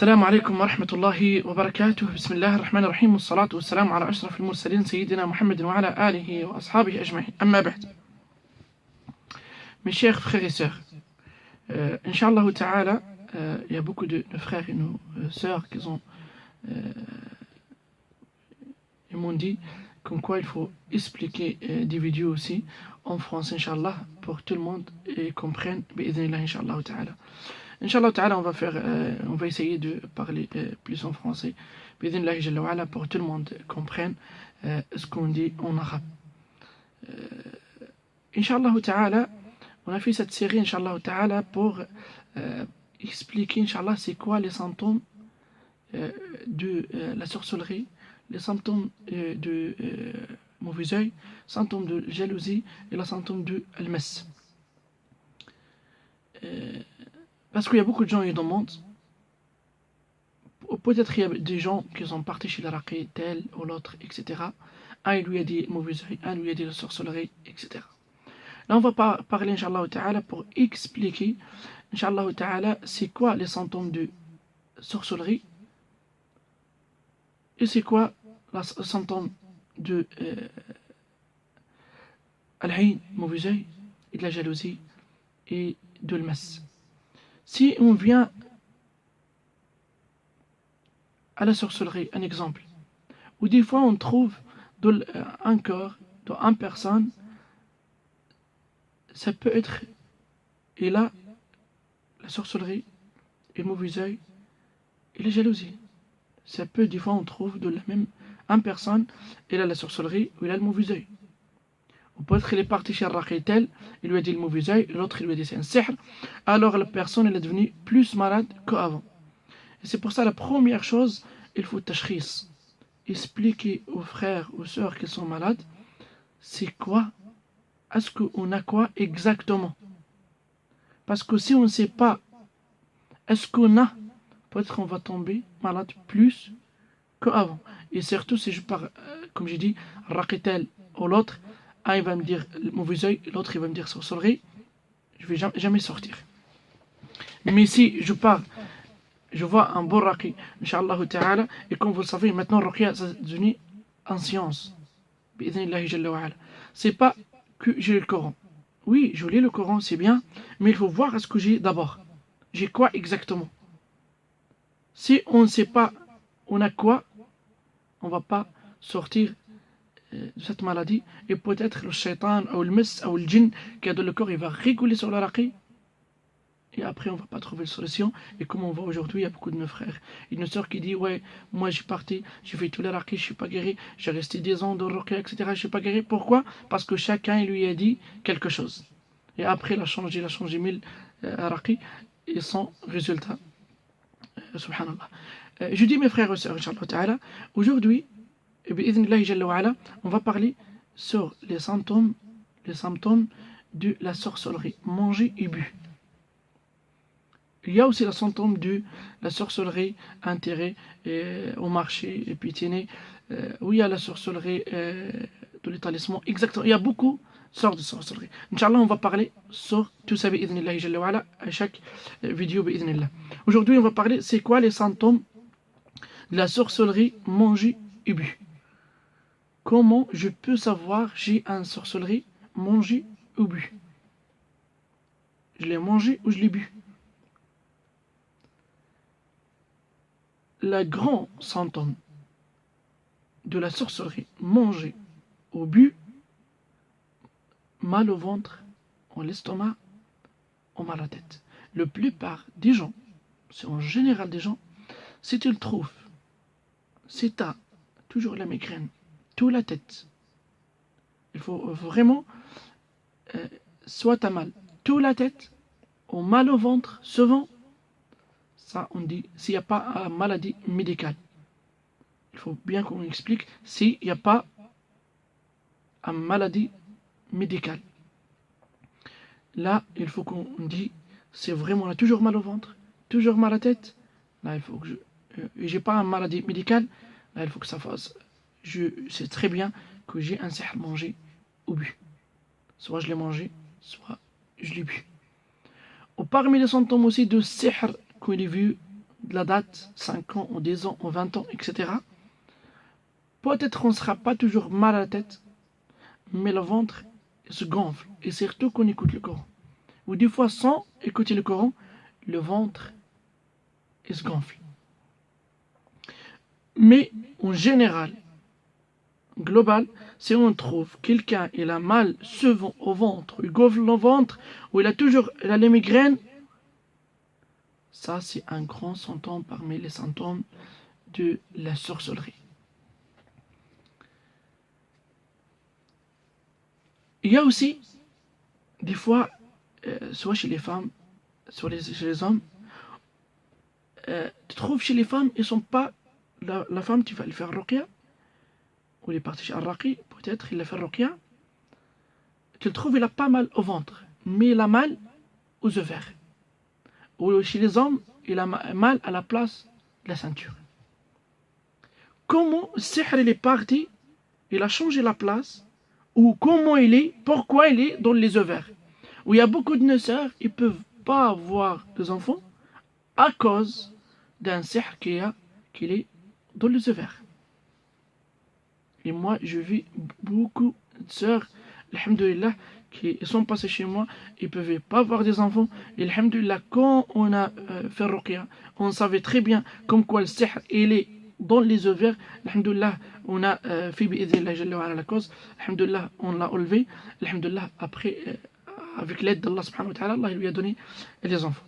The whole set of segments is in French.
السلام عليكم ورحمة الله وبركاته. بسم الله الرحمن الرحيم، والصلاة والسلام على أشرف المرسلين سيدنا محمد وعلى آله وأصحابه أجمعين. أما بعد. Mes chers frères et sœurs, Inch'Allah Ta'ala, il y a beaucoup de frères et de sœurs qui m'ont dit comme quoi il faut expliquer des vidéos aussi en français, Inch'Allah, pour que tout le monde comprenne, bi'idhnillah, Inch'Allah Ta'ala. Inch'Allah Ta'ala, on va essayer de parler plus en français, bi'idhnillah Jalla wa'ala, pour que tout le monde comprenne ce qu'on dit en arabe. Inch'Allah Ta'ala, on a fait cette série, Inch'Allah Ta'ala, pour expliquer, Inch'Allah, c'est quoi les symptômes de la sorcellerie, les symptômes de mauvais œil, symptômes de jalousie et les symptômes de al-mas. Parce qu'il y a beaucoup de gens qui demandent, peut-être il y a des gens qui sont partis chez l'araqi, tel ou l'autre, etc. Un il lui a dit mauvais œil, un lui a dit la sorcellerie, etc. Là on va parler, Inch'Allah Ta'ala, pour expliquer, Inch'Allah Ta'ala, c'est quoi les symptômes de sorcellerie et c'est quoi le symptôme de al-hayn, mauvais œil, et de la jalousie et de l'mas. Si on vient à la sorcellerie, un exemple, où des fois on trouve dans un corps, dans une personne, ça peut être, et là, la sorcellerie, et le mauvais œil, et la jalousie. Ça peut, des fois on trouve de la même une personne, et là la sorcellerie, ou il a le mauvais œil. Ou peut-être qu'il est parti chez Raqitel, il lui a dit le mauvais œil, l'autre il lui a dit c'est un sihr, alors la personne elle est devenue plus malade qu'avant. Et c'est pour ça la première chose, il faut tashkhis, expliquer aux frères, aux sœurs qui sont malades, c'est quoi, est-ce qu'on a quoi exactement. Parce que si on ne sait pas, est-ce qu'on a, peut-être qu'on va tomber malade plus qu'avant. Et surtout si je parle, comme j'ai dit, Raqitel ou l'autre, un il va me dire le mauvais œil, l'autre il va me dire sorcellerie, je vais jamais sortir. Mais si je parle, je vois un bon raqi, Inch'Allah Ta'ala, et comme vous le savez, maintenant Ruqya c'est devenu en science. Bi'idhnillahi Jalla wa'ala. C'est pas que j'ai le Coran. Oui, je lis le Coran, c'est bien, mais il faut voir ce que j'ai d'abord. J'ai quoi exactement. Si on ne sait pas on a quoi, on ne va pas sortir de cette maladie, et peut-être le shaitan ou le mas ou le djinn qui a dans le corps, il va rigoler sur le raqi, et après on va pas trouver de solution. Et comme on voit aujourd'hui, il y a beaucoup de nos frères, une sœur qui dit ouais, moi j'ai parti, j'ai fait tous les raqis, je suis pas guéri, j'ai resté 10 ans dans le ruqya, etc., je suis pas guéri. Pourquoi? Parce que chacun il lui a dit quelque chose, et après il a changé 1000 raqis, et sans résultat. Subhanallah. Je dis mes frères et sœurs, Inch'Allah Ta'ala, aujourd'hui, on va parler sur les symptômes de la sorcellerie, manger et bu. Il y a aussi les symptômes de la sorcellerie, intérêt au marché, et piétiner, où il y a la sorcellerie de l'établissement, exactement. Il y a beaucoup de sortes de sorcellerie. Inch'Allah, on va parler sur tout ça, bi'idhnillah, Jalla wa'ala, à chaque vidéo, bi'idhnillah. Aujourd'hui, on va parler, c'est quoi les symptômes de la sorcellerie, manger et bu. Comment je peux savoir j'ai une sorcellerie, manger ou bu? Je l'ai mangé ou je l'ai bu? Le grand symptôme de la sorcellerie, manger ou bu, mal au ventre, en l'estomac, ou mal à la tête. La plupart des gens, c'est en général des gens, si tu le trouves, si tu as toujours la migraine, toute la tête, il faut vraiment, soit tu as mal toute la tête, ou mal au ventre, souvent, ça on dit, s'il n'y a pas une maladie médicale. Il faut bien qu'on explique s'il n'y a pas une maladie médicale. Là, il faut qu'on dise, c'est vraiment, on a toujours mal au ventre, toujours mal à la tête. Là, il faut que j'ai pas une maladie médicale. Là, il faut que ça fasse. Je sais très bien que j'ai un sihr mangé ou bu. Soit je l'ai mangé, soit je l'ai bu. Ou parmi les symptômes aussi de sihr qu'on a vu la date, 5 ans, ou 10 ans, ou 20 ans, etc. Peut-être on ne sera pas toujours mal à la tête, mais le ventre se gonfle. Et surtout qu'on écoute le Coran. Ou des fois, sans écouter le Coran, le ventre se gonfle. Mais en général, global, si on trouve quelqu'un, il a mal souvent au ventre, il gonfle le ventre, ou il a les migraines, ça c'est un grand symptôme parmi les symptômes de la sorcellerie. Il y a aussi, des fois, soit chez les femmes, soit chez les hommes, tu trouves chez les femmes, ils ne sont pas, la femme, tu vas lui faire ruqya, ou il est parti chez Al-Raqi, peut-être il a fait ruqya, tu le trouves, il a pas mal au ventre, mais il a mal aux ovaires. Ou chez les hommes, il a mal à la place de la ceinture. Comment Sihr il est parti, il a changé la place, ou comment il est, pourquoi il est dans les ovaires. Où il y a beaucoup de sœurs, ils ne peuvent pas avoir des enfants à cause d'un sihr qu'il est dans les ovaires. Et moi, je vis beaucoup de sœurs, alhamdoulilah, qui sont passées chez moi, ils ne pouvaient pas avoir des enfants. Et alhamdoulilah, quand on a fait ruqya, on savait très bien comme quoi le sihr, il est dans les ovaires. Alhamdoulilah, on a fait bi'idhnillah jalla wa ala la cause. Alhamdoulilah, on l'a enlevé. Alhamdoulilah, après, avec l'aide d'Allah subhanahu wa ta'ala, Allah lui a donné les enfants.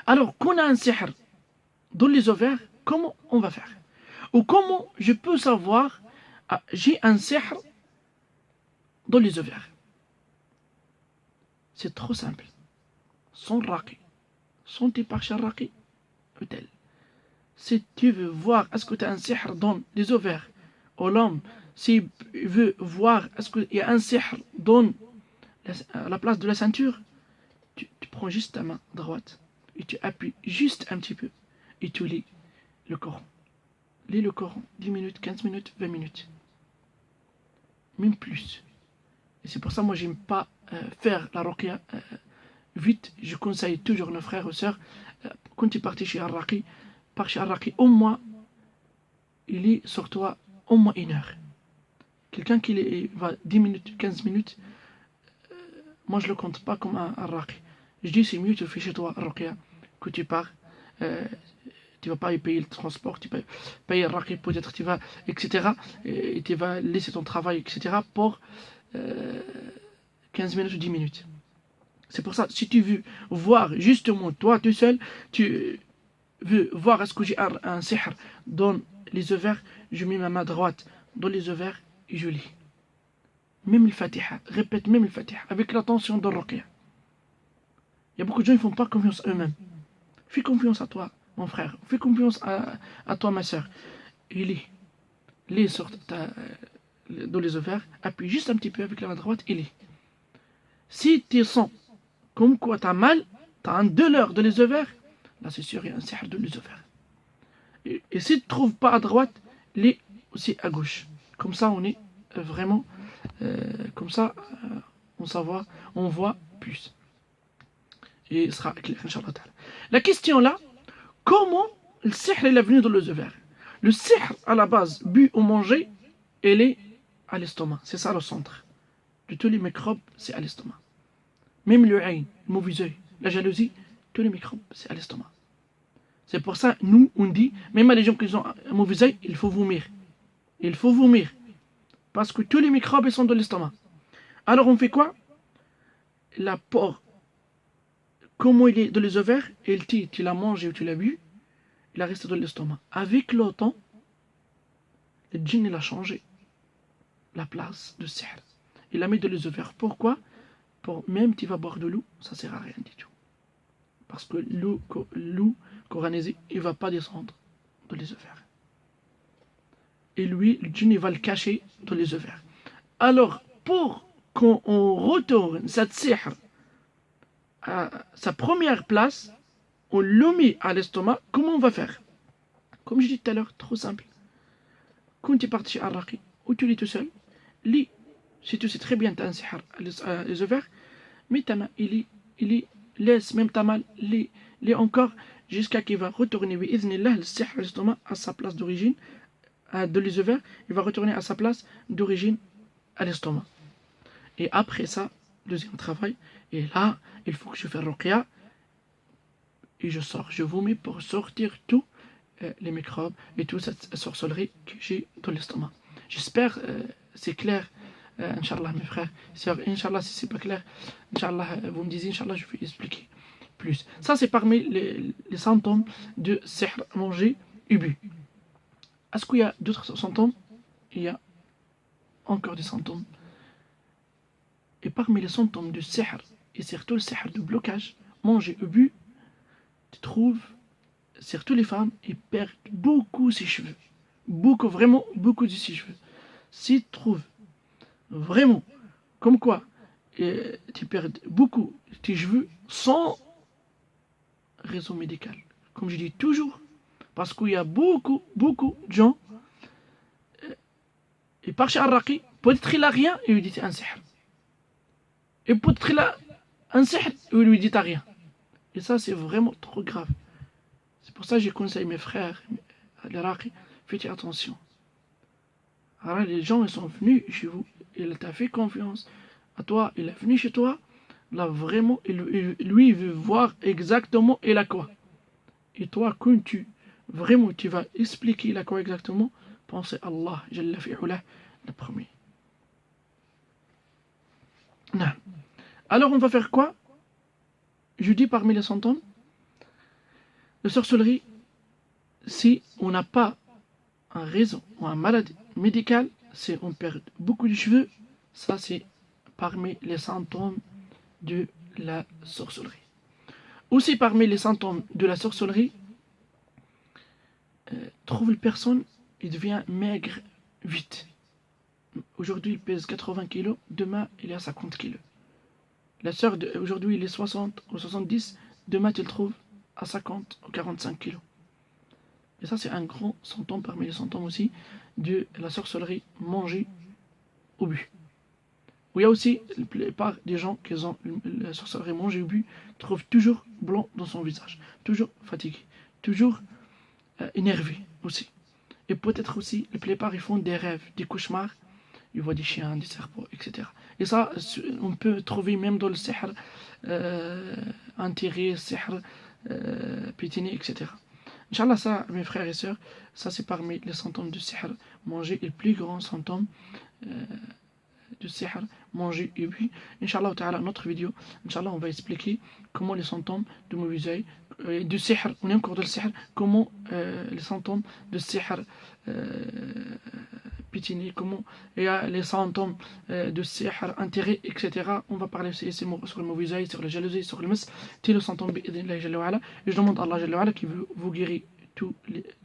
Alors, qu'on a un sihr dans les ovaires, comment on va faire? Ou comment je peux savoir, j'ai un sihr dans les ovaires? C'est trop simple. Sans raqi, sans tes parches raqi, tel. Si tu veux voir est-ce que tu as un sihr dans les ovaires, ou l'homme, s'il veut voir est-ce qu'il y a un sihr dans la place de la ceinture, tu prends juste ta main droite et tu appuies juste un petit peu et tu lis le Coran. Lis le Coran 10 minutes, 15 minutes, 20 minutes. Même plus. Et c'est pour ça que moi j'aime pas faire la ruqya vite. Je conseille toujours nos frères et sœurs, quand tu partis chez Al-Raqi, par chez Al-Raqi, au moins, il lit sur toi au moins 1 heure. Quelqu'un qui va 10 minutes, 15 minutes, moi je le compte pas comme un Al-Raqi. Je dis c'est mieux tu le fais chez toi Ruqya, que tu pars, tu vas pas y payer le transport, tu vas payer Al-Raqi, peut-être tu vas, etc. Et tu vas laisser ton travail, etc. pour 15 minutes ou 10 minutes. C'est pour ça, si tu veux voir justement toi tout seul, tu veux voir est-ce que j'ai un sihr dans les ovaires, je mets ma main droite dans les ovaires et je lis. Même le Fatiha, répète même le Fatiha, avec l'attention de Ruqya. Il y a beaucoup de gens qui ne font pas confiance à eux-mêmes. Fais confiance à toi, mon frère. Fais confiance à toi, ma soeur. Et lis. Lis dans les ovaires, appuie juste un petit peu avec la main droite et lis. Si tu sens comme quoi tu as mal, tu as un douleur dans les ovaires, là c'est sûr, il y a un sihr dans les ovaires. Et si tu ne trouves pas à droite, lis aussi à gauche. Comme ça, on est vraiment, comme ça, on voit plus. Et il sera clair, Inch'Allah. La question là, comment le sihr est venu dans les ovaires? Le sihr, à la base, bu ou mangé, il est à l'estomac. C'est ça le centre. De tous les microbes, c'est à l'estomac. Même le ayn, le mauvais œil, la jalousie, tous les microbes, c'est à l'estomac. C'est pour ça, nous, on dit, même à les gens qui ont un mauvais œil, il faut vomir. Il faut vomir. Parce que tous les microbes, ils sont dans l'estomac. Alors, on fait quoi? La porc, comment il est dans les ovaires, tu l'as mangé ou tu l'as bu, il a resté dans l'estomac. Avec le temps, le djinn, il a changé la place de sihr. Il l'a mis dans les ovaires. Pourquoi? Même tu vas boire de l'eau, ça ne sert à rien du tout. Parce que l'eau coranisée, il ne va pas descendre dans les ovaires. Et lui, le djinn, il va le cacher dans les ovaires. Alors, pour qu'on retourne cette sihr à sa première place, on le met à l'estomac, comment on va faire? Comme je dis tout à l'heure, trop simple. Quand tu es parti à Al-Raqi, ou tu lis tout seul, lis. Si tu sais très bien tu as un sihr les ovaires, mets ta main, il lit, laisse même ta main, lis encore jusqu'à qu'il va retourner le sihr l'estomac à sa place d'origine, de l'œsophage, il va retourner à sa place d'origine à l'estomac. Et après ça, deuxième travail, et là, il faut que je fasse ruqya et je sors, je vomis pour sortir tous les microbes et toute cette sorcellerie que j'ai dans l'estomac. J'espère c'est clair, Inch'Allah mes frères. Inch'Allah si c'est pas clair, Inch'Allah vous me disiez, Inch'Allah je vais expliquer plus. Ça c'est parmi les symptômes de sihr, manger et bu. Est-ce qu'il y a d'autres symptômes? Il y a encore des symptômes. Et parmi les symptômes de sihr, et surtout le sihr de blocage, manger et bu, tu trouves, surtout les femmes, ils perdent beaucoup ses cheveux. Beaucoup, vraiment beaucoup de ses cheveux. Si tu trouves vraiment, comme quoi, tu perds beaucoup tes cheveux sans raison médicale. Comme je dis toujours, parce qu'il y a beaucoup de gens, ils partent chez Al-Raqi, peut-être il a rien, et il lui dit un sihr. Et peut-être il a un sihr, et il lui dit t'as rien. Et ça, c'est vraiment trop grave. C'est pour ça que je conseille mes frères, les Raqi, faites attention. Alors les gens, ils sont venus chez vous, il t'a fait confiance à toi, il est venu chez toi, là vraiment, lui, il veut voir exactement il a quoi. Et toi, quand tu vas expliquer il a quoi exactement, pensez Allah, Jalla fi'ulah, le premier. Non. Alors on va faire quoi? Je dis parmi les symptômes, de sorcellerie, si on n'a pas un raison ou un maladie médicale, si on perd beaucoup de cheveux, ça c'est parmi les symptômes de la sorcellerie. Aussi parmi les symptômes de la sorcellerie, trouve une personne, il devient maigre vite. Aujourd'hui il pèse 80 kg, demain il est à 50 kg. La sœur aujourd'hui il est 60 ou 70, demain tu le trouves à 50 ou 45 kg. Et ça c'est un grand symptôme parmi les symptômes aussi de la sorcellerie mangée au but. Il y a aussi la plupart des gens qui ont la sorcellerie mangée au but trouvent toujours blanc dans son visage, toujours fatigué, toujours énervé aussi. Et peut-être aussi, la plupart ils font des rêves, des cauchemars, ils voient des chiens, des serpents, etc. Et ça, on peut trouver même dans le sihr enterré, sihr pétiné, etc. Inch'Allah, ça, mes frères et sœurs, ça c'est parmi les symptômes du sihr, manger, et le plus grand symptôme du sihr, manger et puis, Inch'Allah, notre vidéo, Inch'Allah, on va expliquer comment les symptômes de mauvais œil, du sihr, on est encore dans le sihr, comment les symptômes de sihr pétiné, comment il y a les symptômes de sihr intérêt, etc. On va parler aussi sur le mauvais œil, sur la jalousie, sur le mas, tous les symptômes, et je demande à Allah qui veut vous guérir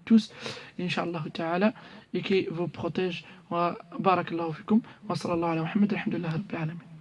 tous, Inch'Allah ta'ala, et qui vous protège. Wa barakallahu fikum, wa sallallahu ala Muhammad, alhamdulillah rabbil alamin.